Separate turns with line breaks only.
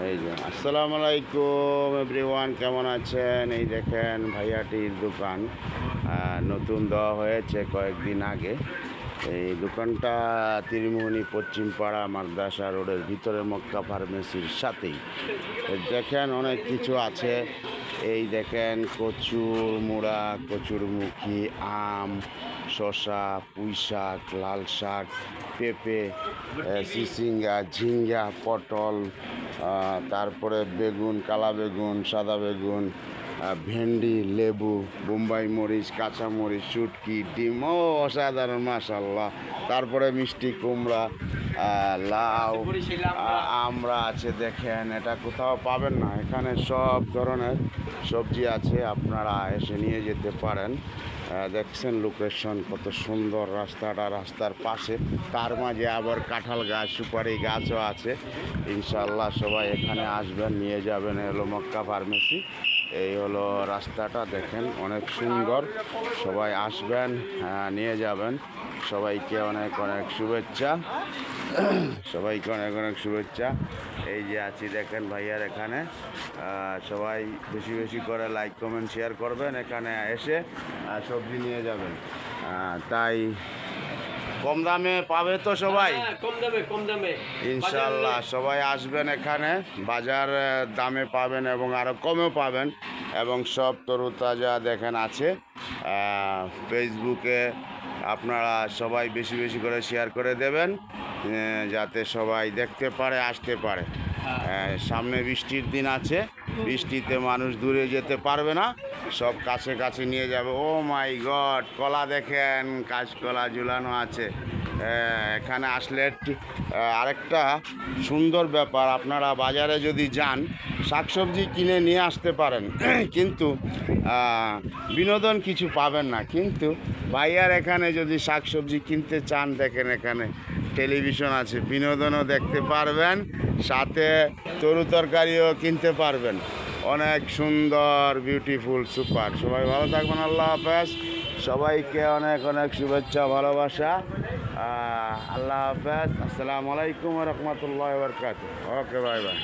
এই যে আসসালামু আলাইকুম এভরিওয়ান, কেমন আছেন? এই দেখেন ভাইয়াটির দোকান নতুন দেওয়া হয়েছে কয়েকদিন আগে। এই দোকানটা ত্রিমোহনী পশ্চিম পাড়া মাদ্রাসা রোডের ভিতরে মক্কা ফার্মেসির সাথেই। দেখেন অনেক কিছু আছে। এই দেখেন কচুর মুড়া, কচুরমুখী, আম, শসা, পুঁই শাক, লাল শাক, পেঁপে, চিচিঙ্গা, ঝিঙ্গা, পটল, তারপরে বেগুন, কালা বেগুন, সাদা বেগুন, ভেন্ডি, লেবু, বোম্বাই মরিচ, কাঁচা মরিচ, শুটকি, ডিম, ও অসাধারণ মাশাল্লাহ। তারপরে মিষ্টি কুমড়া, লাউ, আমরা আছে। দেখেন এটা কোথাও পাবেন না, এখানে সব ধরনের সবজি আছে, আপনারা এসে নিয়ে যেতে পারেন। দেখছেন লোকেশন কত সুন্দর, রাস্তার পাশে, তার মাঝে আবার কাঁঠাল গাছ, সুপারি গাছও আছে। ইনশাল্লাহ সবাই এখানে আসবেন, নিয়ে যাবেন। হলো মক্কা ফার্মেসি, এই হলো রাস্তাটা, দেখেন অনেক সুন্দর। সবাই আসবেন, নিয়ে যাবেন। সবাইকে অনেক অনেক শুভেচ্ছা, সবাইকে অনেক অনেক শুভেচ্ছা। এই যে আছি দেখেন ভাইয়ার এখানে। সবাই বেশি বেশি করে লাইক কমেন্ট শেয়ার করবেন, এখানে এসে সবজি নিয়ে যাবেন। তাই কম দামে পাবে তো সবাই,
কম দামে
ইনশাল্লাহ সবাই আসবেন এখানে, বাজার দামে পাবেন এবং আরও কমেও পাবেন। এবং সব তরুতাজা দেখেন আছে। ফেসবুকে আপনারা সবাই বেশি বেশি করে শেয়ার করে দেবেন, যাতে সবাই দেখতে পারে, আসতে পারে। সামনে বৃষ্টির দিন আছে, বৃষ্টিতে মানুষ দূরে যেতে পারবে না, সব কাছে কাছে নিয়ে যাবে। ও মাই গড, কলা দেখেন, কাঁচকলা ঝুলানো আছে। এখানে আসলে আরেকটা সুন্দর ব্যাপার, আপনারা বাজারে যদি যান শাকসবজি কিনে নিয়ে আসতে পারেন, কিন্তু বিনোদন কিছু পাবেন না। কিন্তু ভাইয়ার এখানে যদি শাকসবজি কিনতে চান, দেখেন এখানে টেলিভিশন আছে, বিনোদনও দেখতে পারবেন, সাথে তরু তরকারিও কিনতে পারবেন। অনেক সুন্দর, বিউটিফুল, সুপার। সবাই ভালো থাকবেন, আল্লাহ হাফেজ। সবাইকে অনেক অনেক শুভেচ্ছা, ভালোবাসা। আল্লাহ হাফেজ, আসসালামু আলাইকুম রহমতুল্লাহ বরকাত। ওকে, বাই বাই।